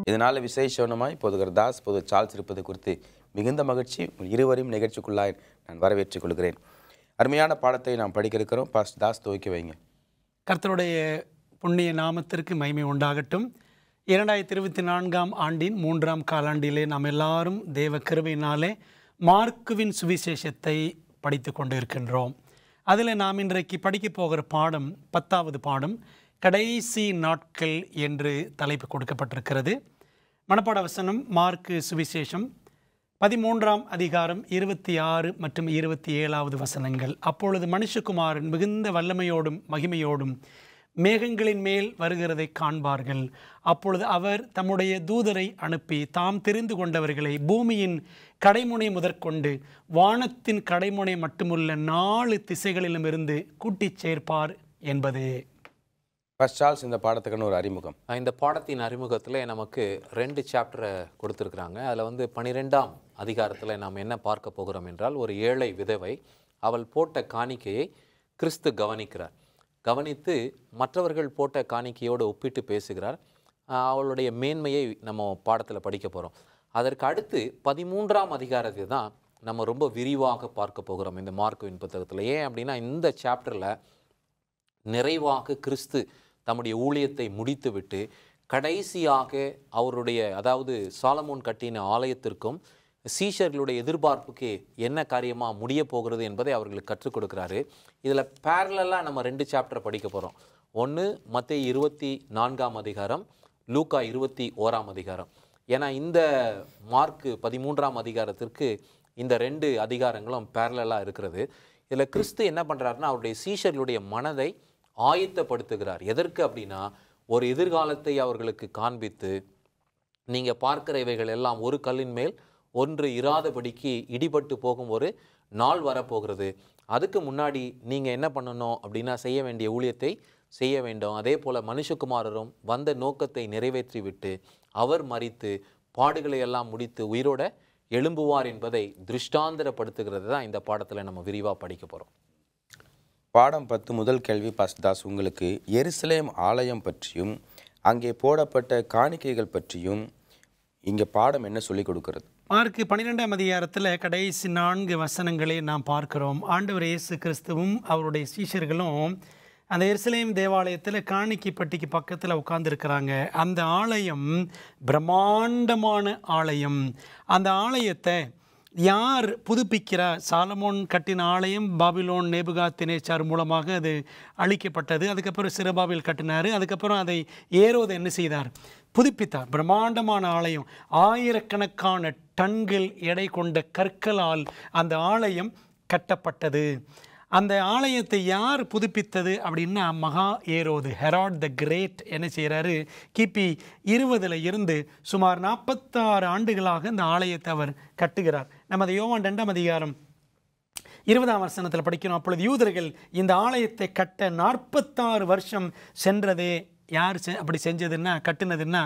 இதனால் விசேஷமாய் போதுகர் தாஸ் பொது சார்ல்ஸ் இருப்பது குறித்து மிகுந்த மகிழ்ச்சி. இருவரையும் நிகழ்ச்சிக்குள்ளாய் நான் வரவேற்றுக் கொள்கிறேன். அருமையான பாடத்தை நாம் படிக்க இருக்கிறோம். பாஸ்டர் தாஸ் துவக்கி வைங்க. கர்த்தருடைய புண்ணிய நாமத்திற்கு மகிமை உண்டாகட்டும். 2024 ஆண்டின் 3ஆம் காலாண்டிலே நாம் எல்லாரும் தேவ கிருபையினாலே மார்க்குவின் சுவிசேஷத்தை படித்து கொண்டு இருக்கின்றோம். அதில் நாம் இன்றைக்கு படிக்க போகிற பாடம் 10வது பாடம், கடைசி நாட்கள் என்று தலைப்பு கொடுக்கப்பட்டிருக்கிறது. மனப்பாட வசனம் மார்க்கு சுவிசேஷம் 13ஆம் அதிகாரம் 26 மற்றும் 27வது வசனங்கள். அப்பொழுது மனுஷகுமாரன் மிகுந்த வல்லமையோடும் மகிமையோடும் மேகங்களின் மேல் வருகிறதை காண்பார்கள். அப்பொழுது அவர் தம்முடைய தூதரை அனுப்பி தாம் தெரிந்து கொண்டவர்களை பூமியின் கடைமுனை முதற்கொண்டு வானத்தின் கடைமுனை மட்டுமுள்ள 4 திசைகளிலும் இருந்து கூட்டிச் சேர்ப்பார் என்பதே. சார்ல்ஸ், இந்த பாடத்துக்கான ஒரு அறிமுகம். இந்த பாடத்தின் அறிமுகத்தில் நமக்கு 2 சாப்டரை கொடுத்துருக்குறாங்க. அதில் 12ஆம் அதிகாரத்தில் நாம் என்ன பார்க்க போகிறோம் என்றால், ஒரு ஏழை விதவை அவள் போட்ட காணிக்கையை கிறிஸ்து கவனிக்கிறார். கவனித்து மற்றவர்கள் போட்ட காணிக்கையோடு ஒப்பிட்டு பேசுகிறார். அவளுடைய மேன்மையை நம்ம பாடத்தில் படிக்க போகிறோம். அதற்கு அடுத்து 13ஆம் அதிகாரத்தை தான் நம்ம ரொம்ப விரிவாக பார்க்க போகிறோம் இந்த மார்க்குவின் புத்தகத்தில். ஏன் அப்படின்னா, இந்த சாப்டரில் நிறைவாக கிறிஸ்து தம்முடைய ஊழியத்தை முடித்துவிட்டு கடைசியாக அவருடைய, அதாவது சாலமோன் கட்டின ஆலயத்திற்கும் சீஷர்களுடைய எதிர்பார்ப்புக்கு என்ன காரியமாக முடிய போகிறது என்பதை அவர்களுக்கு கற்றுக் கொடுக்குறாரு. இதில் பேரலாக நம்ம 2 சாப்டர் படிக்க போகிறோம். ஒன்று மத்தேயு 24ஆம் அதிகாரம், லூக்கா 21ஆம் அதிகாரம். ஏன்னா இந்த மார்க்கு 13ஆம் அதிகாரத்திற்கு இந்த 2 அதிகாரங்களும் பேரலாக இருக்கிறது. இதில் கிறிஸ்து என்ன பண்ணுறாருன்னா, அவருடைய சீஷர்களுடைய மனதை ஆயத்தப்படுத்துகிறார். எதற்கு அப்படின்னா, ஒரு எதிர்காலத்தை அவர்களுக்கு காண்பித்து, நீங்கள் பார்க்கிற இவைகள் எல்லாம் ஒரு கல்லின் மேல் ஒன்று இராதபடிக்கு இடிபட்டு போகும் ஒரு நாள் வரப்போகிறது. அதுக்கு முன்னாடி நீங்கள் என்ன பண்ணணும் அப்படின்னா, செய்ய வேண்டிய ஊழியத்தை செய்ய வேண்டும். அதே போல் மனுஷகுமாரரும் வந்த நோக்கத்தை நிறைவேற்றி விட்டு அவர் மரித்து பாடுகளை எல்லாம் முடித்து உயிரோட எழும்புவார் என்பதை திருஷ்டாந்தரப்படுத்துகிறது தான் இந்த பாடத்தில் நம்ம விரிவாக படிக்க போகிறோம். பாடம் 10 முதல் கேள்வி பாஸ்டர் தாஸ் உங்களுக்கு எருசலேம் ஆலயம் பற்றியும் அங்கே போடப்பட்ட காணிக்கைகள் பற்றியும் இங்கே பாடம் என்ன சொல்லிக் கொடுக்கிறது? மார்க்கு 12ஆம் அதிகாரத்தில் கடைசி 4 வசனங்களை நாம் பார்க்கிறோம். ஆண்டவர் இயேசு கிறிஸ்துவும் அவருடைய சீஷர்களும் அந்த எருசலேம் தேவாலயத்தில் காணிக்கை பட்டிக்கு பக்கத்தில் உட்கார்ந்துருக்கிறாங்க. அந்த ஆலயம் பிரம்மாண்டமான ஆலயம். அந்த ஆலயத்தை யார் புதுப்பிக்கிறார்? சாலமோன் கட்டின ஆலயம் பாபிலோன் நேபுகாத்நேச்சார் மூலமாக அது அழிக்கப்பட்டது. அதுக்கப்புறம் சிறுபாபில் கட்டினார். அதுக்கப்புறம் அதை ஏரோது என்ன செய்தார்? புதுப்பித்தார். பிரம்மாண்டமான ஆலயம், ஆயிரக்கணக்கான டன்கள் எடை கொண்ட கற்களால் அந்த ஆலயம் கட்டப்பட்டது. அந்த ஆலயத்தை யார் புதுப்பித்தது அப்படின்னா, மகா ஏரோது, ஹெராட் த கிரேட் என்ன செய்கிறாரு? கிபி 20 இருந்து சுமார் 46 ஆண்டுகளாக இந்த ஆலயத்தை அவர் கட்டுகிறார். நமது யோவான் 2ஆம் அதிகாரம் 20ஆம் வசனத்தில் படிக்கிறோம். அப்பொழுது யூதர்கள் இந்த ஆலயத்தை கட்ட 46 வருஷம் சென்றதே. யார் அப்படி செஞ்சதுன்னா, கட்டினதுன்னா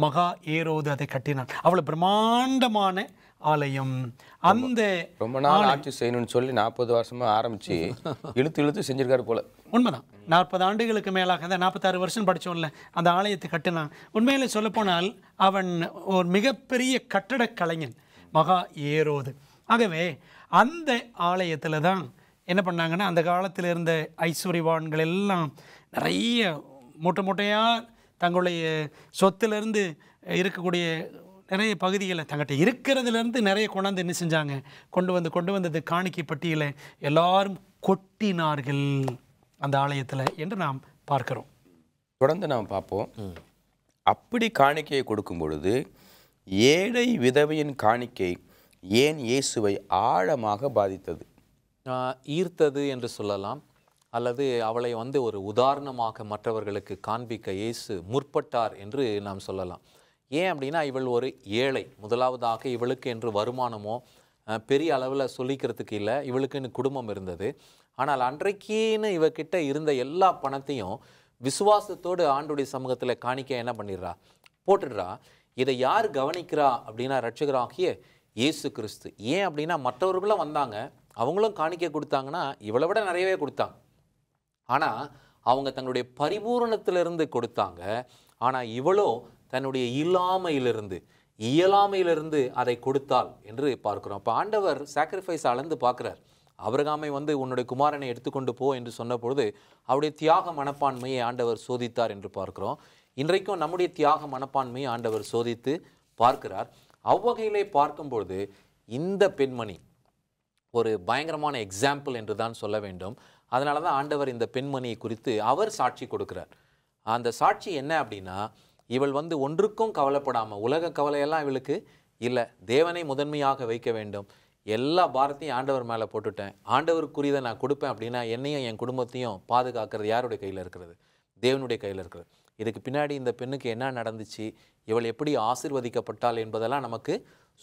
மகா ஏரோது அதை கட்டினார். அவ்வளோ பிரம்மாண்டமான ஆலயம். அந்த ரொம்ப நாள் ஆட்சி செய்யணும்னு சொல்லி 40 வருஷமா ஆரம்பிச்சு இழுத்து செஞ்சிருக்காரு போல. உண்மைதான். 40 ஆண்டுகளுக்கு மேலாக அந்த 46 வருஷம் படித்தோம்ல, அந்த ஆலயத்தை கட்டினான். உண்மையிலே சொல்லப்போனால் அவன் ஒரு மிகப்பெரிய கட்டடக் கலைஞன், மகா ஏரோது. ஆகவே அந்த ஆலயத்தில் தான் என்ன பண்ணாங்கன்னா, அந்த காலத்தில் இருந்த ஐஸ்வர்யவான்கள் எல்லாம் நிறைய மூட்டையாக தங்களுடைய சொத்திலிருந்து இருக்கக்கூடிய நிறைய பகுதிகளை தங்கிட்ட இருக்கிறதுலேருந்து நிறைய கொண்டாந்து என்ன செஞ்சாங்க? கொண்டு வந்தது காணிக்கை பட்டியலை எல்லாரும் கொட்டினார்கள் அந்த ஆலயத்தில் என்று நாம் பார்க்கிறோம். தொடர்ந்து நாம் பார்ப்போம். அப்படி காணிக்கையை கொடுக்கும் பொழுது ஏழை விதவையின் காணிக்கை ஏன் இயேசுவை ஆழமாக பாதித்தது, ஈர்த்தது என்று சொல்லலாம். அல்லது அவளை ஒரு உதாரணமாக மற்றவர்களுக்கு காண்பிக்க இயேசு முற்பட்டார் என்று நாம் சொல்லலாம். ஏன் அப்படின்னா, இவள் ஒரு ஏழை. முதலாவதாக இவளுக்கு என்று வருமானமோ பெரிய அளவில் சொல்லிக்கிறதுக்கு இல்லை. இவளுக்குன்னு குடும்பம் இருந்தது. ஆனால் அன்றைக்கின்னு இவகிட்ட இருந்த எல்லா பணத்தையும் விசுவாசத்தோடு ஆண்டுடைய சமூகத்தில் காணிக்க என்ன பண்ணிடுறா? போட்டுடுறா. இதை யார் கவனிக்கிறா அப்படின்னா, ரட்சகராகிய இயேசு கிறிஸ்து. ஏன் அப்படின்னா, மற்றவர்களும் வந்தாங்க, அவங்களும் காணிக்கை கொடுத்தாங்கன்னா இவளை விட நிறையவே கொடுத்தாங்க. ஆனால் அவங்க தங்களுடைய பரிபூரணத்திலிருந்து கொடுத்தாங்க. ஆனால் இவளோ தன்னுடைய இயலாமையிலிருந்து அதை கொடுத்தாள் என்று பார்க்கிறோம். அப்போ ஆண்டவர் சாக்ரிஃபைஸ் அளந்து பார்க்குறார். ஆபிரகாமை உன்னுடைய குமாரனை எடுத்துக்கொண்டு போ என்று சொன்ன பொழுது அவருடைய தியாக மனப்பான்மையை ஆண்டவர் சோதித்தார் என்று பார்க்கிறோம். இன்றைக்கும் நம்முடைய தியாக மனப்பான்மையை ஆண்டவர் சோதித்து பார்க்கிறார். அவ்வகையிலே பார்க்கும்பொழுது இந்த பெண்மணி ஒரு பயங்கரமான எக்ஸாம்பிள் என்று தான் சொல்ல வேண்டும். அதனால தான் ஆண்டவர் இந்த பெண்மணியை குறித்து அவர் சாட்சி கொடுக்கிறார். அந்த சாட்சி என்ன அப்படின்னா, இவள் ஒன்றுக்கும் கவலைப்படாமல், உலக கவலையெல்லாம் இவளுக்கு இல்லை, தேவனை முதன்மையாக வைக்க வேண்டும், எல்லா பாரத்தையும் ஆண்டவர் மேலே போட்டுட்டேன், ஆண்டவருக்குரியதை நான் கொடுப்பேன் அப்படின்னா என்னையும் என் குடும்பத்தையும் பாதுகாக்கிறது யாருடைய கையில் இருக்கிறது? தேவனுடைய கையில் இருக்கிறது. இதுக்கு பின்னாடி இந்த பெண்ணுக்கு என்ன நடந்துச்சு, இவள் எப்படி ஆசீர்வதிக்கப்பட்டாள் என்பதெல்லாம் நமக்கு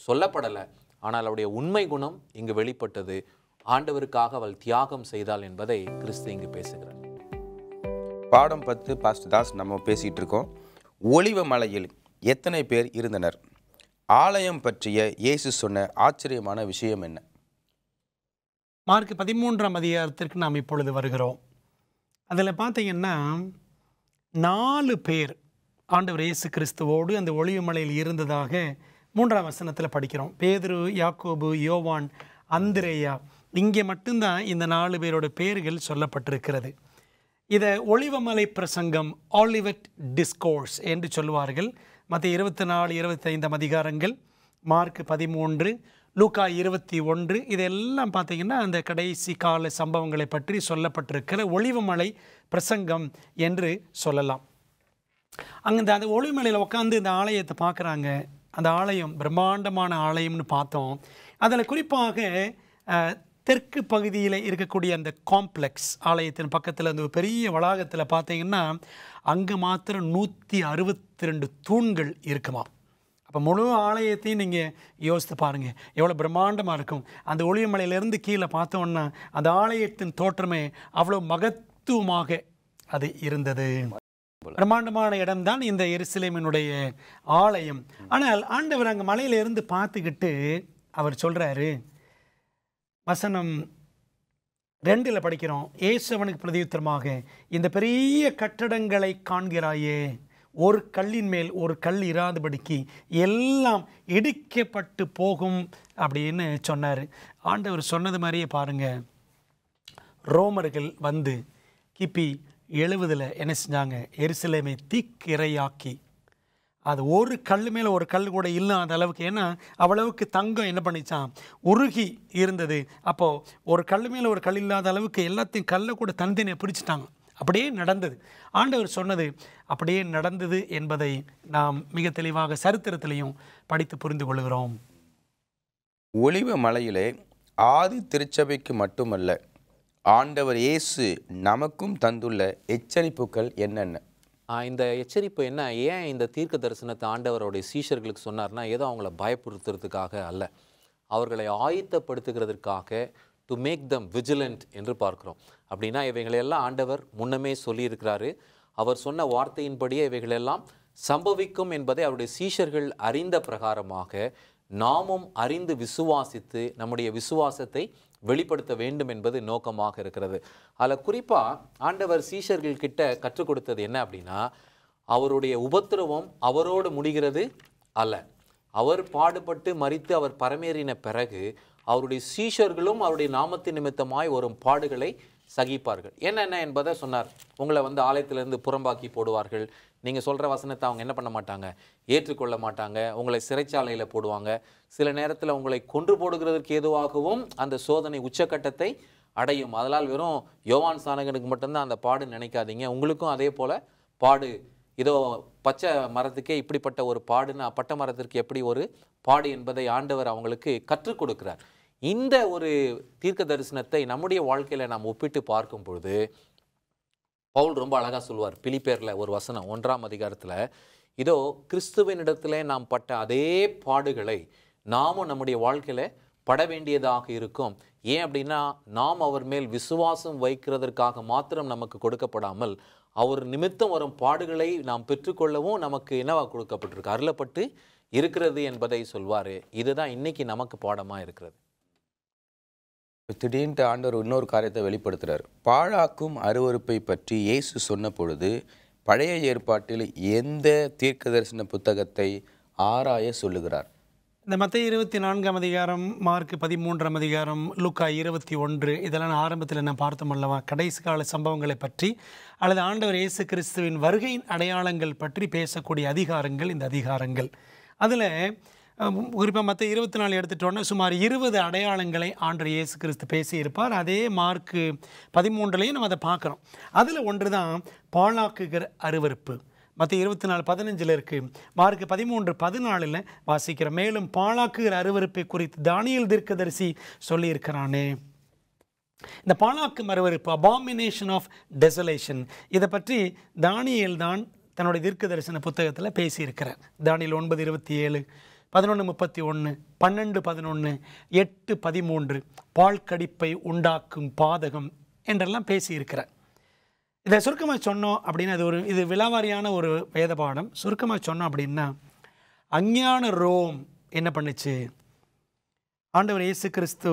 சொல்லப்படலை. ஆனால் அவளுடைய உண்மை குணம் இங்கு வெளிப்பட்டது. ஆண்டவருக்காக அவள் தியாகம் செய்தாள் என்பதை கிறிஸ்து இங்கு பேசுகிறார். பாடம் 10 பாஸ்டர் தாஸ் நம்ம பேசிகிட்டு இருக்கோம். ஒலிவ மலையில் எத்தனை பேர் இருந்தனர்? ஆலயம் பற்றிய இயேசு சொன்ன ஆச்சரியமான விஷயம் என்ன? மார்க் 13ஆம் அதிகாரத்திற்கு நாம் இப்பொழுது வருகிறோம். அதில் பார்த்தீங்கன்னா 4 பேர் ஆண்டவர் இயேசு கிறிஸ்துவோடு அந்த ஒலிவ மலையில் இருந்ததாக 3ஆம் வசனத்தில் படிக்கிறோம். பேதுரு, யாக்கோபு, யோவான், அந்திரேயா. இங்கே மட்டும்தான் இந்த 4 பேரோட பேர்கள் சொல்லப்பட்டிருக்கிறது. இதை ஒலிவமலை பிரசங்கம், ஆலிவெட் டிஸ்கோர்ஸ் என்று சொல்லுவார்கள். மற்ற 24, 25 அதிகாரங்கள், மார்க் 13, லூக்கா 21, இதெல்லாம் பார்த்தீங்கன்னா அந்த கடைசி கால சம்பவங்களை பற்றி சொல்லப்பட்டிருக்கிற ஒலிவமலை பிரசங்கம் என்று சொல்லலாம். அங்கே அந்த ஒலிவமலையில் உட்காந்து இந்த ஆலயத்தை பார்க்குறாங்க. அந்த ஆலயம் பிரம்மாண்டமான ஆலயம்னு பார்த்தோம். அதில் குறிப்பாக தெற்கு பகுதியில் இருக்கக்கூடிய அந்த காம்ப்ளெக்ஸ் ஆலயத்தின் பக்கத்தில் அந்த பெரிய வளாகத்தில் பார்த்தீங்கன்னா அங்கே மாத்திரம் 162 தூண்கள் இருக்குமா. அப்போ முழு ஆலயத்தையும் நீங்கள் யோசித்து பாருங்கள், எவ்வளோ பிரம்மாண்டமாக இருக்கும். அந்த ஒலிவமலையிலேருந்து கீழே பார்த்தோன்னா அந்த ஆலயத்தின் தோற்றமே அவ்வளோ மகத்துவமாக அது இருந்தது. பிரம்மாண்டமான இடம்தான் இந்த எருசலேமினுடைய ஆலயம். ஆனால் ஆண்டவர் அங்கே மலையிலிருந்து பார்த்துக்கிட்டு அவர் சொல்கிறாரு, வசனம் 2 படிக்கிறோம். இயேசு அவனுக்கு பிரதியுத்தரமாக, இந்த பெரிய கட்டடங்களை காண்கிறாயே, ஒரு கல்லின் மேல் ஒரு கல் இராதபடிக்கு எல்லாம் இடிக்கப்பட்டு போகும் அப்படின்னு சொன்னார். ஆண்டவர் சொன்னது மாதிரியே பாருங்கள், ரோமர்கள் கிபி 70 என்ன செஞ்சாங்க, எருசலேமை தீக்கிரையாக்கி, அது ஒரு கல் மேலே ஒரு கல் கூட இல்லாத அளவுக்கு, ஏன்னா அவ்வளவுக்கு தங்கம் என்ன பண்ணிச்சான், உருகி இருந்தது. அப்போது ஒரு கல் மேலே ஒரு கல் இல்லாத அளவுக்கு எல்லாத்தையும் கல்லை கூட தனித்தனியை பிரிச்சுட்டாங்க. அப்படியே நடந்தது. ஆண்டவர் சொன்னது அப்படியே நடந்தது என்பதை நாம் மிக தெளிவாக சரித்திரத்திலையும் படித்து புரிந்து கொள்கிறோம். ஒலிவ மலையிலே ஆதி திருச்சபைக்கு மட்டுமல்ல, ஆண்டவர் இயேசு நமக்கும் தந்துள்ள எச்சரிப்புகள் என்னென்ன? இந்த எச்சரிப்பு என்ன, ஏன் இந்த தீர்க்க தரிசனத்தை ஆண்டவருடைய சீஷர்களுக்கு சொன்னார்னா, ஏதோ அவங்கள பயப்படுத்துறதுக்காக அல்ல, அவர்களை ஆயத்தப்படுத்துகிறதுக்காக, டு மேக் தம் விஜிலண்ட் என்று பார்க்கிறோம். அப்படின்னா இவைகளெல்லாம் ஆண்டவர் முன்னமே சொல்லியிருக்கிறாரு. அவர் சொன்ன வார்த்தையின்படியே இவைகளெல்லாம் சம்பவிக்கும் என்பதை அவருடைய சீஷர்கள் அறிந்த பிரகாரமாக நாமும் அறிந்து விசுவாசித்து நம்முடைய விசுவாசத்தை வெளிப்படுத்த வேண்டும் என்பது நோக்கமாக இருக்கிறது. அதில் குறிப்பாக ஆண்டவர் சீஷர்கள் கிட்ட கற்றுக் கொடுத்தது என்ன அப்படின்னா, அவருடைய உபத்திரவம் அவரோடு முடிகிறது அல்ல. அவர் பாடுபட்டு மரித்து அவர் பரமேறின பிறகு அவருடைய சீஷர்களும் அவருடைய நாமத்தின் நிமித்தமாய் வரும் பாடுகளை சகிப்பார்கள். என்னென்ன என்பதை சொன்னார். உங்களை ஆலயத்திலிருந்து புறம்பாக்கி போடுவார்கள், நீங்கள் சொல்கிற வசனத்தை அவங்க என்ன பண்ண மாட்டாங்க, ஏற்றுக்கொள்ள மாட்டாங்க, உங்களை சிறைச்சாலையில் போடுவாங்க, சில நேரத்தில் உங்களை கொன்று போடுகிறதுக்கு ஏதுவாகவும் அந்த சோதனை உச்சக்கட்டத்தை அடையும். அதனால் வெறும் யோவான் ஸ்நானகனுக்கு மட்டும்தான் அந்த பாடு நினைக்காதீங்க, உங்களுக்கும் அதே போல் பாடு, இதோ பச்சை மரத்துக்கே இப்படிப்பட்ட ஒரு பாடுன்னு பட்டை மரத்திற்கு எப்படி ஒரு பாடு என்பதை ஆண்டவர் அவங்களுக்கு கற்றுக் கொடுக்கிறார். இந்த ஒரு தீர்க்க தரிசனத்தை நம்முடைய வாழ்க்கையில் நாம் ஒப்பிட்டு பார்க்கும் பொழுது பவுல் ரொம்ப அழகாக சொல்லுவார். பிலிப்பியரில் ஒரு வசனம் 1ஆம் அதிகாரத்தில், இதோ கிறிஸ்துவினிடத்தில் நாம் பட்ட அதே பாடுகளை நாமும் நம்முடைய வாழ்க்கையில் பட வேண்டியதாக இருக்கும். ஏன் அப்படின்னா, நாம் அவர் மேல் விசுவாசம் வைக்கிறதற்காக மாத்திரம் நமக்கு கொடுக்கப்படாமல் அவர் நிமித்தம் வரும் பாடுகளை நாம் பெற்றுக்கொள்ளவும் நமக்கு என்னவா கொடுக்கப்பட்டிருக்கு, அருளப்பட்டு இருக்கிறது என்பதை சொல்வார். இதுதான் இன்னைக்கு நமக்கு பாடமாக இருக்கிறது. திடீர்னு ஆண்டவர் இன்னொரு காரியத்தை வெளிப்படுத்துகிறார். பாழாக்கும் அருவருப்பை பற்றி இயேசு சொன்ன பொழுது பழைய ஏற்பாட்டில் எந்த தீர்க்கதரிசன புத்தகத்தை ஆராய சொல்லுகிறார்? இந்த மத்தேயு 24ஆம் அதிகாரம், மார்க் 13ஆம் அதிகாரம், லூக்கா 21 இதெல்லாம் ஆரம்பத்தில் நான் பார்த்தோம் அல்லவா? கடைசி கால சம்பவங்களை பற்றி அல்லது ஆண்டவர் இயேசு கிறிஸ்துவின் வருகையின் அடையாளங்கள் பற்றி பேசக்கூடிய அதிகாரங்கள் இந்த அதிகாரங்கள். அதில் குறிப்பாக மத்தேயு 24 எடுத்துட்டோன்னா சுமார் 20 அடையாளங்களை ஆண்டவர் இயேசு கிறிஸ்து பேசியிருப்பார். அதே மார்க் 13லையும் நம்ம அதை பார்க்குறோம். அதில் ஒன்று தான் பாழாக்குகிற அருவருப்பு. மத்தேயு 24:15 இருக்குது. மார்க் 13:14 வாசிக்கிறோம். மேலும் பாழாக்குகிற அருவருப்பை குறித்து தானியேல் தீர்க்கதரிசி சொல்லியிருக்கிறானே. இந்த பாழாக்கும் அருவருப்பு, அபாமினேஷன் ஆஃப் டெசலேஷன், இதை பற்றி தானியேல் தான் தன்னுடைய தீர்க்க தரிசன புத்தகத்தில் பேசியிருக்கிறார். தானியேல் 9:27, 11:31, 12:11, 8:13 பால் கடிப்பை உண்டாக்கும் பாதகம் என்றெல்லாம் பேசியிருக்கிறார். இதை சுருக்கமாக சொன்னோம் அப்படின்னா இது விலாவாரியான ஒரு வேத பாடம். சுருக்கமாக சொன்னோம் அப்படின்னா, அஞ்ஞான ரோம் என்ன பண்ணுச்சு? ஆண்டவர் இயேசு கிறிஸ்து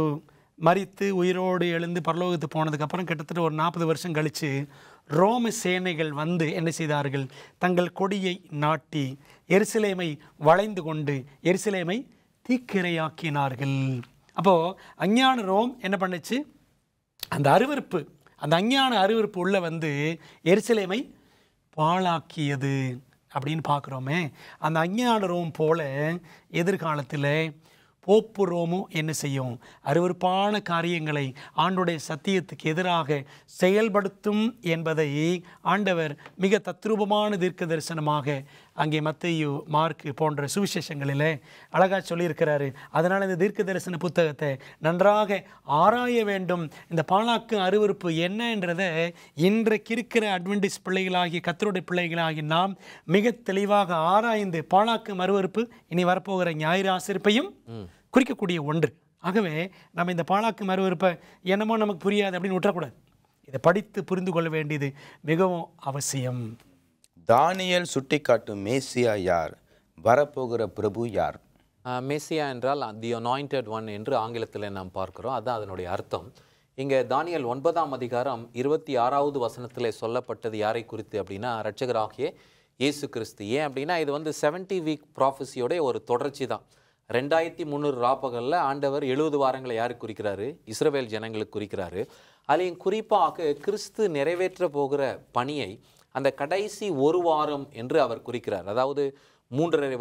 மரித்து உயிரோடு எழுந்து பரலோகத்து போனதுக்கப்புறம் கிட்டத்தட்ட ஒரு 40 வருஷம் கழித்து ரோம சேனைகள் வந்து என்ன செய்தார்கள்? தங்கள் கொடியை நாட்டி எருசலேமை வளைந்து கொண்டு எருசலேமை தீக்கிரையாக்கினார்கள். அப்போது அஞ்ஞான ரோம் என்ன பண்ணுச்சு? அந்த அருவருப்பு, அந்த அஞ்ஞான அருவருப்பு உள்ள வந்து எருசலேமை பாழாக்கியது அப்படின்னு பார்க்குறோமே. அந்த அஞ்ஞான ரோம் போல எதிர்காலத்தில் போப்பு ரோமும் என்ன செய்யும்? அருவருப்பான காரியங்களை ஆண்டோடைய சத்தியத்துக்கு எதிராக செயல்படுத்தும் என்பதை ஆண்டவர் மிக தத்ரூபமான தீர்க்க தரிசனமாக அங்கே மத்தேயு, மார்க் போன்ற சுவிசேஷங்களில் அழகாக சொல்லியிருக்கிறாரு. அதனால் இந்த தீர்க்க தரிசன புத்தகத்தை நன்றாக ஆராய வேண்டும். இந்த பாழாக்கும் அருவருப்பு என்னன்றதை இன்றைக்கு இருக்கிற அட்வென்டிஸ்ட் பிள்ளைகளாகிய கர்த்தருடைய பிள்ளைகளாகி நாம் மிக தெளிவாக ஆராய்ந்து, பாழாக்கும் அருவருப்பு இனி வரப்போகிற ஞாயிறு ஆசிரிப்பையும் குறிக்கக்கூடிய ஒன்று. ஆகவே நம்ம இந்த பாழாக்கும் அருவருப்பை என்னமோ நமக்கு புரியாது அப்படின்னு விட்டுறக்கூடாது. இதை படித்து புரிந்து கொள்ள வேண்டியது மிகவும் அவசியம். தானியேல் சுட்டிக்காட்டும் மேசியா யார்? வரப்போகிற பிரபு யார்? மேசியா என்றால் தி அனாயிண்டட் ஒன் என்று ஆங்கிலத்தில் நாம் பார்க்கிறோம். அதுதான் அதனுடைய அர்த்தம். இங்கே தானியேல் 9ஆம் அதிகாரம் 26வது வசனத்தில் சொல்லப்பட்டது யாரை குறித்து அப்படின்னா, இரட்சகராகிய இயேசு கிறிஸ்து. ஏன் அப்படின்னா இது வந்து 70 வீக் ப்ராஃபஸியோடைய ஒரு தொடர்ச்சி தான். 2300 ராப்பகலில் ஆண்டவர் 70 வாரங்களை யாருக்கு குறிக்கிறாரு? இஸ்ரவேல் ஜனங்களுக்கு குறிக்கிறாரு. அதிலையும் குறிப்பாக கிறிஸ்து நிறைவேற்ற போகிற பணியை அந்த கடைசி ஒரு வாரம் என்று அவர் குறிக்கிறார். அதாவது 3.5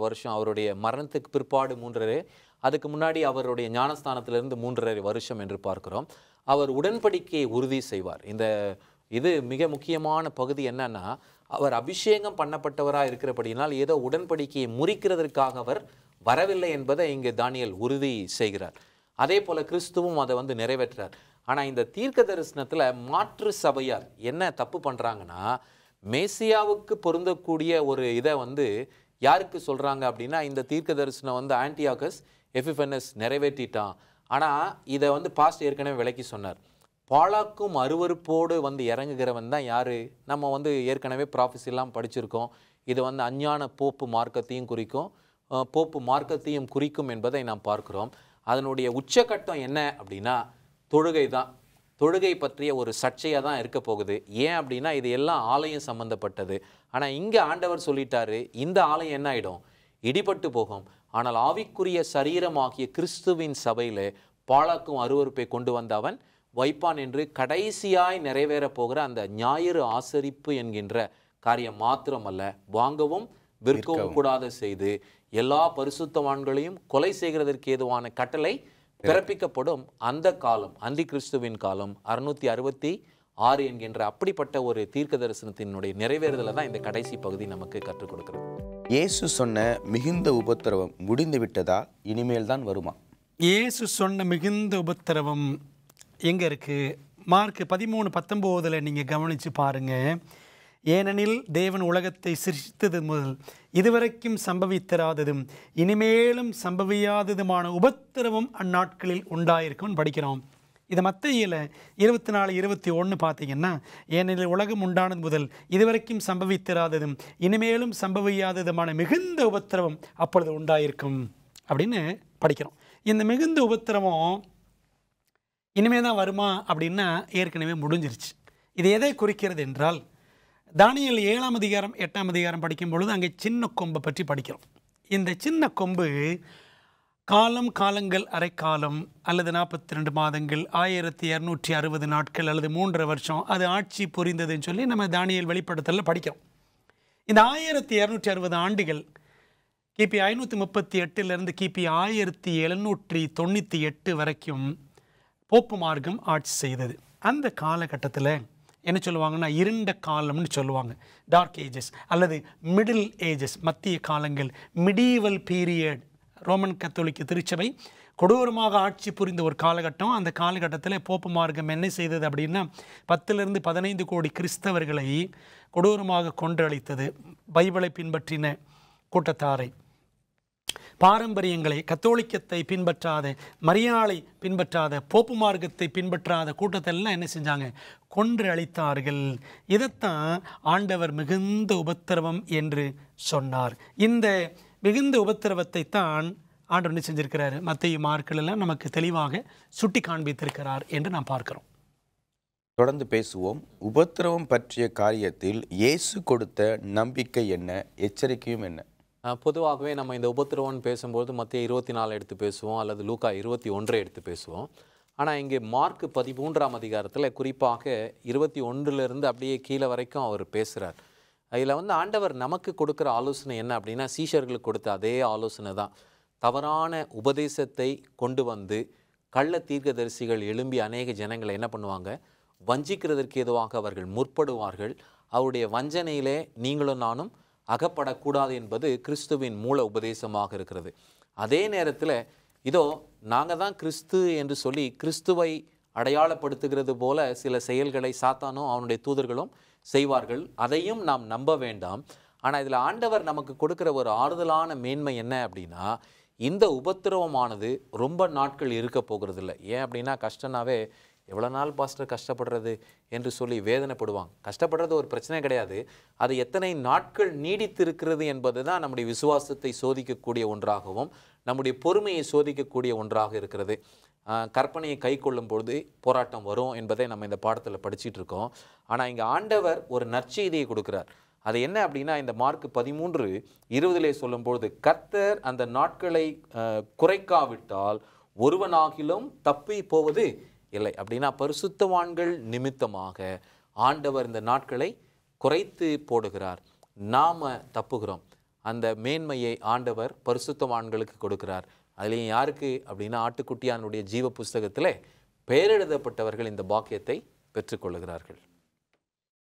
வருஷம் அவருடைய மரணத்துக்கு பிற்பாடு 3.5, அதுக்கு முன்னாடி அவருடைய ஞானஸ்தானத்திலிருந்து 3.5 வருஷம் என்று பார்க்கிறோம். அவர் உடன்படிக்கையை உறுதி செய்வார். இது மிக முக்கியமான பகுதி. என்னன்னா, அவர் அபிஷேகம் பண்ணப்பட்டவராக இருக்கிறபடினால் ஏதோ உடன்படிக்கையை முறிக்கிறதற்காக அவர் வரவில்லை என்பதை இங்கே தானியேல் உறுதி செய்கிறார். அதே போல கிறிஸ்துவும் அதை வந்து நிறைவேற்றார். ஆனால் இந்த தீர்க்க தரிசனத்தில் மாற்று சபையார் என்ன தப்பு பண்ணுறாங்கன்னா, மேசியாவுக்கு பொருந்தக்கூடிய ஒரு இதை வந்து யாருக்கு சொல்கிறாங்க அப்படின்னா, இந்த தீர்க்க தரிசனம் வந்து ஆன்டியாகஸ் எபிஃபனஸ் நிறைவேற்றிட்டான். ஆனால் இதை வந்து பாஸ்ட் ஏற்கனவே விளக்கி சொன்னார். பாழாக்கும் அருவருப்போடு வந்து இறங்குகிறவன் தான் யார்? நம்ம வந்து ஏற்கனவே ப்ராஃபஸிலாம் படிச்சிருக்கோம். இது வந்து அஞ்ஞான போப்பு மார்க்கத்தையும் குறிக்கும் என்பதை நாம் பார்க்கிறோம். அதனுடைய உச்சக்கட்டம் என்ன அப்படின்னா தொழுகை தான். தொழுகை பற்றிய ஒரு சர்ச்சையாக தான் இருக்க போகுது. ஏன் அப்படின்னா இது எல்லாம் ஆலயம் சம்பந்தப்பட்டது. ஆனால் இங்கே ஆண்டவர் சொல்லிட்டாரு, இந்த ஆலயம் என்ன ஆகிடும்? இடிபட்டு போகும். ஆனால் ஆவிக்குரிய சரீரமாகிய கிறிஸ்துவின் சபையில் பாழாக்கும் அருவருப்பை கொண்டு வந்த அவன் வைப்பான் என்று கடைசியாய் நிறைவேற போகிற அந்த ஞாயிறு ஆசரிப்பு என்கின்ற காரியம் மாத்திரமல்ல, வாங்கவும் விற்கவும் கூடாத செய்து எல்லா பரிசுத்தவான்களையும் கொலை செய்கிறதற்கு ஏதுவான கட்டளை பிறப்பிக்கப்படும் அந்த காலம், அந்தி கிறிஸ்துவின் காலம் 666 என்கின்ற அப்படிப்பட்ட ஒரு தீர்க்க தரிசனத்தினுடைய நிறைவேறுதலை தான் இந்த கடைசி பகுதி நமக்கு கற்றுக் கொடுக்கிறது. இயேசு சொன்ன மிகுந்த உபத்திரவம் முடிந்து விட்டதா? இனிமேல் தான் வருமா? இயேசு சொன்ன மிகுந்த உபத்திரவம் எங்கே இருக்குது? மார்க் 13:19 நீங்கள் கவனித்து பாருங்கள். ஏனெனில் தேவன் உலகத்தை சிருஷ்டித்தது முதல் இதுவரைக்கும் சம்பவித்திராததும் இனிமேலும் சம்பவியாததுமான உபத்திரவம் அந்நாட்களில் உண்டாயிருக்கும்னு படிக்கிறோம். இதை மத்தேயுல 24:21 பார்த்தீங்கன்னா, ஏனெனில் உலகம் உண்டானது முதல் இதுவரைக்கும் சம்பவித்திராததும் இனிமேலும் சம்பவியாததுமான மிகுந்த உபத்திரவம் அப்பொழுது உண்டாயிருக்கும் அப்படின்னு படிக்கிறோம். இந்த மிகுந்த உபத்திரவம் இனிமே தான் வருமா அப்படின்னா ஏற்கனவே முடிஞ்சிருச்சு. இது எதை குறிக்கிறது என்றால், தானியேல் 7ஆம் அதிகாரம் 8ஆம் அதிகாரம் படிக்கும் பொழுது அங்கே சின்ன கொம்பை பற்றி படிக்கிறோம். இந்த சின்ன கொம்பு காலங்கள் அரைக்காலம் அல்லது 42 மாதங்கள் 1260 நாட்கள் அல்லது 3.5 வருஷம் அது ஆட்சி புரிந்ததுன்னு சொல்லி நம்ம தானியேல் வெளிப்படுத்தலில் படிக்கிறோம். இந்த 1260 ஆண்டுகள் கிபி 538 கிபி 1798 வரைக்கும் போப்பு மார்க்கம் ஆட்சி செய்தது. அந்த காலகட்டத்தில் என்ன சொல்லுவாங்கன்னா இருண்ட காலம்னு சொல்லுவாங்க, டார்க் ஏஜஸ் அல்லது மிடில் ஏஜஸ், மத்திய காலங்கள், மிடீவல் பீரியட். ரோமன் கத்தோலிக்க திருச்சபை கொடூரமாக ஆட்சி புரிந்த ஒரு காலகட்டம். அந்த காலகட்டத்தில் போப்பு மார்க்கம் என்ன செய்தது அப்படின்னா 10 to 15 கோடி கிறிஸ்தவர்களை கொடூரமாக கொன்றளித்தது. பைபிளை பின்பற்றின கூட்டத்தாரை, பாரம்பரியங்களை, கத்தோலிக்கத்தை பின்பற்றாத, மரியாளை பின்பற்றாத, போப்பு மார்க்கத்தை பின்பற்றாத கூட்டத்தெல்லாம் என்ன செஞ்சாங்க? கொன்று அழித்தார்கள். இதைத்தான் ஆண்டவர் மிகுந்த உபத்திரவம் என்று சொன்னார். இந்த மிகுந்த உபத்திரவத்தை தான் ஆண்டவர் என்ன செஞ்சிருக்கிறார்? மத்தேயு, மார்க்கில் எல்லாம் நமக்கு தெளிவாக சுட்டி காண்பித்திருக்கிறார் என்று நாம் பார்க்கிறோம். தொடர்ந்து பேசுவோம். உபத்திரவம் பற்றிய காரியத்தில் இயேசு கொடுத்த நம்பிக்கை என்ன, எச்சரிக்கையும் என்ன? பொதுவாகவே நம்ம இந்த உபத்திரவம்னு பேசும்போது மத்திய 24 எடுத்து பேசுவோம், அல்லது லூக்கா 21 எடுத்து பேசுவோம். ஆனால் இங்கே மார்க் 13ஆம் அதிகாரத்தில் குறிப்பாக 21 அப்படியே கீழே வரைக்கும் அவர் பேசுகிறார். இதில் ஆண்டவர் நமக்கு கொடுக்குற ஆலோசனை என்ன அப்படின்னா, சீஷர்களுக்கு கொடுத்த அதே ஆலோசனை தான். தவறான உபதேசத்தை கொண்டு வந்து கள்ள தீர்க்கதரிசிகள் எழும்பி அநேக ஜனங்களை என்ன பண்ணுவாங்க? வஞ்சிக்கிறதற்கு ஏதுவாக அவர்கள் முற்படுவார்கள். அவருடைய வஞ்சனையிலே நீங்களும் நானும் அகப்படக்கூடாது என்பது கிறிஸ்துவின் மூல உபதேசமாக இருக்கிறது. அதே நேரத்தில் இதோ நாங்கள் தான் கிறிஸ்து என்று சொல்லி கிறிஸ்துவை அடையாளப்படுத்துகிறது போல சில செயல்களை சாத்தானும் அவனுடைய தூதர்களும் செய்வார்கள். அதையும் நாம் நம்ப வேண்டாம். ஆனால் இதில் ஆண்டவர் நமக்கு கொடுக்குற ஒரு ஆறுதலான மேன்மை என்ன அப்படின்னா, இந்த உபத்திரவமானது ரொம்ப நாட்கள் இருக்க போகிறதில்லை. ஏன் அப்படின்னா, கஷ்டனாவே எவ்வளோ நாள் பாஸ்டர் கஷ்டப்படுறது என்று சொல்லி வேதனைப்படுவாங்க. கஷ்டப்படுறது ஒரு பிரச்சனை கிடையாது. அது எத்தனை நாட்கள் நீடித்திருக்கிறது என்பது தான் நம்முடைய விசுவாசத்தை சோதிக்கக்கூடிய ஒன்றாகவும் நம்முடைய பொறுமையை சோதிக்கக்கூடிய ஒன்றாக இருக்கிறது. கற்பனையை கை கொள்ளும் பொழுது போராட்டம் வரும் என்பதை நம்ம இந்த பாடத்தில் படிச்சுட்டு இருக்கோம். ஆனால் இங்கே ஆண்டவர் ஒரு நற்செய்தியை கொடுக்குறார். அது என்ன அப்படின்னா, இந்த மார்க் 13:20 சொல்லும்பொழுது, கர்த்தர் அந்த நாட்களை குறைக்காவிட்டால் ஒருவனாகிலும் தப்பி போவது இல்லை அப்படின்னா, பரிசுத்தவான்கள் நிமித்தமாக ஆண்டவர் இந்த நாட்களை குறைத்து போடுகிறார். நாம் தப்புகிறோம். அந்த மேன்மையை ஆண்டவர் பரிசுத்தவான்களுக்கு கொடுக்கிறார். அதுலேயும் யாருக்கு அப்படின்னா, ஆட்டுக்குட்டியானுடைய ஜீவ புஸ்தகத்தில் பெயரெழுதப்பட்டவர்கள் இந்த பாக்கியத்தை பெற்றுக்கொள்ளுகிறார்கள்.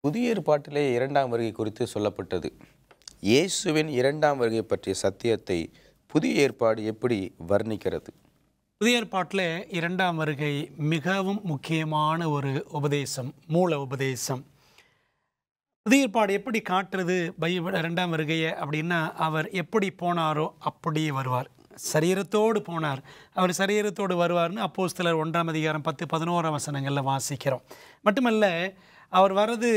புதிய ஏற்பாட்டிலே 2ஆம் வருகை குறித்து சொல்லப்பட்டது. இயேசுவின் 2ஆம் வருகை பற்றிய சத்தியத்தை புதிய ஏற்பாடு எப்படி வர்ணிக்கிறது? புதிய ஏற்பாட்டில் 2ஆம் வருகை மிகவும் முக்கியமான ஒரு உபதேசம், மூல உபதேசம். புதிய ஏற்பாடு எப்படி காட்டுறது பைபிள் 2ஆம் வருகையை அப்படின்னா, அவர் எப்படி போனாரோ அப்படியே வருவார். சரீரத்தோடு போனார், அவர் சரீரத்தோடு வருவார்னு அப்போஸ்தலர் 1ஆம் அதிகாரம் 10-11 வசனங்களில் வாசிக்கிறோம். மட்டுமல்ல, அவர் வர்றது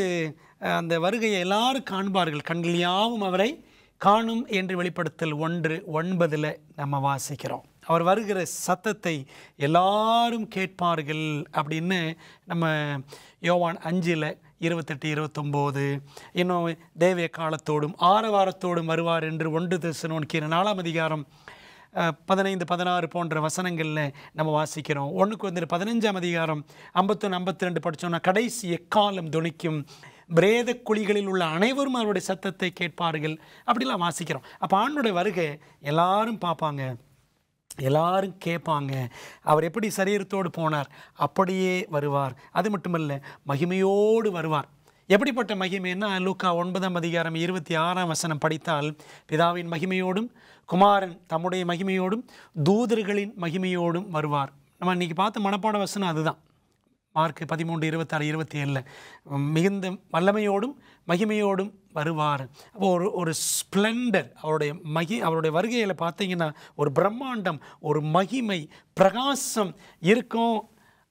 அந்த வருகையை எல்லாரும் காண்பார்கள், கண்கள் யாவும் அவரை காணும் என்று வெளிப்படுத்தல் 1:9 நம்ம வாசிக்கிறோம். அவர் வருகிற சத்தத்தை எல்லாரும் கேட்பார்கள் அப்படின்னு நம்ம யோவான் 5:28-29, இன்னும் தேவ காலத்தோடும் ஆரவாரத்தோடும் வருவார் என்று 1 தெசலோனிக்கேயர் 4ஆம் அதிகாரம் 15-16 போன்ற வசனங்களில் நம்ம வாசிக்கிறோம். 1 கொரிந்தியர் 15ஆம் அதிகாரம் 51-52 படித்தோம்னா, கடைசி எக்காலம் துணிக்கும், பிரேத குழிகளில் உள்ள அனைவரும் அவருடைய சத்தத்தை கேட்பார்கள் அப்படிலாம் வாசிக்கிறோம். அப்போ ஆண்டவருடைய வருகை எல்லாரும் பார்ப்பாங்க, எல்லாரும் கேட்பாங்க. அவர் எப்படி சரீரத்தோடு போனார் அப்படியே வருவார். அது மட்டுமல்ல, மகிமையோடு வருவார். எப்படிப்பட்ட மகிமைன்னா, லூக்கா 9ஆம் அதிகாரம் 26ஆம் வசனம் படித்தால், பிதாவின் மகிமையோடும் குமாரன் தம்முடைய மகிமையோடும் தூதர்களின் மகிமையோடும் வருவார். நம்ம இன்றைக்கி பார்த்த மனப்பாட வசனம் அதுதான். மார்க் 13:26-27 மிகுந்த வல்லமையோடும் மகிமையோடும் வருவார். அப்போ ஒரு ஸ்ப்ளெண்டர், அவருடைய வருகையில் பார்த்தீங்கன்னா ஒரு பிரம்மாண்டம், ஒரு மகிமை, பிரகாசம் இருக்கும்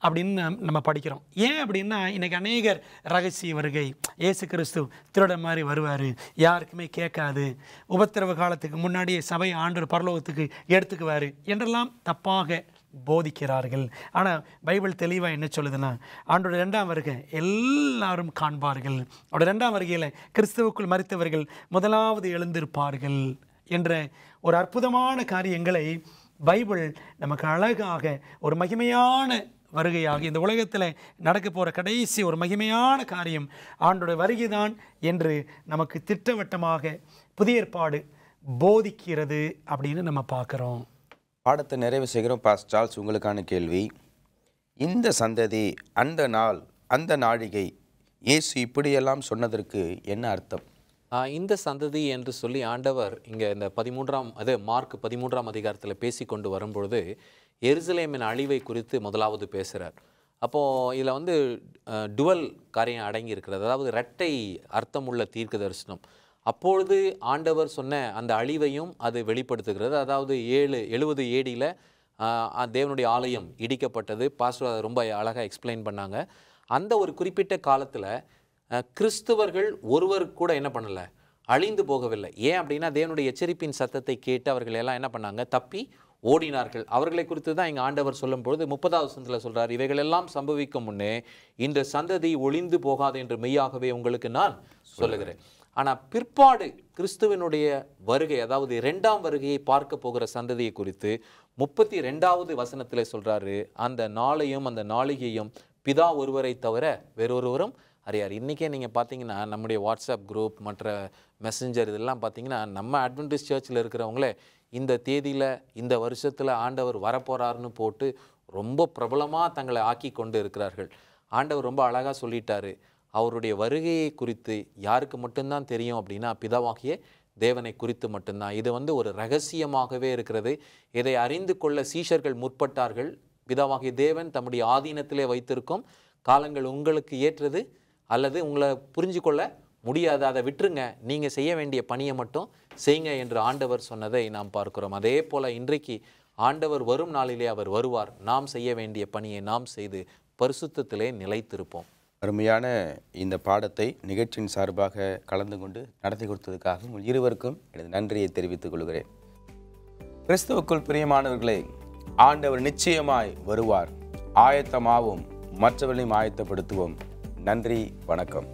அப்படின்னு நம்ம படிக்கிறோம். ஏன் அப்படின்னா, இன்றைக்கி அநேகர் ரகசிய வருகை, இயேசு கிறிஸ்து திருட மாதிரி வருவார், யாருக்குமே கேட்காது, உபத்திரவ காலத்துக்கு முன்னாடியே சபை ஆண்டவர் பரலோகத்துக்கு எடுத்துக்குவார் என்றெல்லாம் தப்பாக போதிக்கிறார்கள். ஆனால் பைபிள் தெளிவாக என்ன சொல்லுதுன்னா, ஆண்டோட 2ஆம் வருகை எல்லாரும் காண்பார்கள். அவருடைய 2ஆம் வருகையில் கிறிஸ்துவுக்குள் மரித்தவர்கள் முதலாவது எழுந்திருப்பார்கள் என்ற ஒரு அற்புதமான காரியங்களை பைபிள் நமக்கு அழகாக ஒரு மகிமையான வருகையாக இந்த உலகத்தில் நடக்க போகிற கடைசி ஒரு மகிமையான காரியம் ஆண்டோட வருகைதான் என்று நமக்கு திட்டவட்டமாக புதிய ஏற்பாடு போதிக்கிறது அப்படின்னு நம்ம பார்க்குறோம். பாடத்தை நிறைவு செய்கிறோம். பாஸ்டர் சார்ல்ஸ், உங்களுக்கான கேள்வி. இந்த சந்ததி, அந்த நாள், அந்த நாழிகை, இயேசு இப்படியெல்லாம் சொன்னதற்கு என்ன அர்த்தம்? இந்த சந்ததி என்று சொல்லி ஆண்டவர் இங்கே இந்த மார்க் 13ஆம் அதிகாரத்தில் பேசி கொண்டு வரும்பொழுது எருசலேமின் அழிவை குறித்து முதலாவது பேசுகிறார். அப்போது இதில் வந்து டுவல் காரியம் அடங்கி இருக்கிறது, அதாவது இரட்டை அர்த்தமுள்ள தீர்க்க தரிசனம். அப்பொழுது ஆண்டவர் சொன்ன அந்த அழிவையும் அது வெளிப்படுத்துகிறது. அதாவது 70 AD தேவனுடைய ஆலயம் இடிக்கப்பட்டது. பாஸ்டர் அதை ரொம்ப அழகாக எக்ஸ்பிளைன் பண்ணாங்க. அந்த ஒரு குறிப்பிட்ட காலத்தில் கிறிஸ்துவர்கள் ஒருவர் கூட என்ன பண்ணலை, அழிந்து போகவில்லை. ஏன் அப்படின்னா தேவனுடைய எச்சரிப்பின் சத்தத்தை கேட்டு அவர்கள் எல்லாம் என்ன பண்ணாங்க, தப்பி ஓடினார்கள். அவர்களை குறித்து தான் இங்கே ஆண்டவர் சொல்லும் பொழுது 30வது வசனத்தில் சொல்கிறார், இவைகள் எல்லாம் சம்பவிக்கும் முன்னே இந்த சந்ததி ஒளிந்து போகாது என்று மெய்யாகவே உங்களுக்கு நான் சொல்லுகிறேன். ஆனால் பிற்பாடு கிறிஸ்துவனுடைய வருகை, அதாவது 2ஆம் வருகையை பார்க்க போகிற சந்ததியை குறித்து 32வது வசனத்தில் சொல்கிறாரு, அந்த நாளையும் அந்த நாளிகையும் பிதா ஒருவரை தவிர வேறொருவரும் அறியார். இன்றைக்கே நீங்கள் பார்த்தீங்கன்னா நம்முடைய வாட்ஸ்அப் குரூப், மற்ற மெசஞ்சர், இதெல்லாம் பார்த்தீங்கன்னா நம்ம அட்வென்டிஸ்ட் சர்ச்சில் இருக்கிறவங்களே இந்த தேதியில் இந்த வருஷத்தில் ஆண்டவர் வரப்போகிறாருன்னு போட்டு ரொம்ப பிரபலமாக தங்களை ஆக்கி கொண்டு இருக்கிறார்கள். ஆண்டவர் ரொம்ப அழகாக சொல்லிட்டாரு, அவருடைய வருகையை குறித்து யாருக்கு மட்டும்தான் தெரியும் அப்படின்னா பிதாவாகிய தேவனை குறித்து மட்டும்தான். இது வந்து ஒரு ரகசியமாகவே இருக்கிறது. இதை அறிந்து கொள்ள சீஷர்கள் முற்பட்டார்கள். பிதாவாகிய தேவன் தம்முடைய ஆதீனத்திலே வைத்திருக்கும் காலங்கள் உங்களுக்கு ஏற்றது அல்லது உங்களை புரிஞ்சு கொள்ள முடியாது, அதை விட்டுருங்க, நீங்கள் செய்ய வேண்டிய பணியை மட்டும் செய்யுங்க என்று ஆண்டவர் சொன்னதை நாம் பார்க்கிறோம். அதே போல் இன்றைக்கு ஆண்டவர் வரும் நாளிலே அவர் வருவார். நாம் செய்ய வேண்டிய பணியை நாம் செய்து பரிசுத்தத்திலே நிலைத்திருப்போம். அருமையான இந்த பாடத்தை நிகழ்ச்சியின் சார்பாக கலந்து கொண்டு நடத்தி கொடுத்ததுக்காக உங்கள் இருவருக்கும் எனது நன்றியை தெரிவித்துக் கொள்கிறேன். கிறிஸ்துவுக்குள் பிரியமானவர்களே, ஆண்டவர் நிச்சயமாய் வருவார். ஆயத்தமாவும், மற்றவர்களையும் ஆயத்தப்படுத்துவோம். நன்றி, வணக்கம்.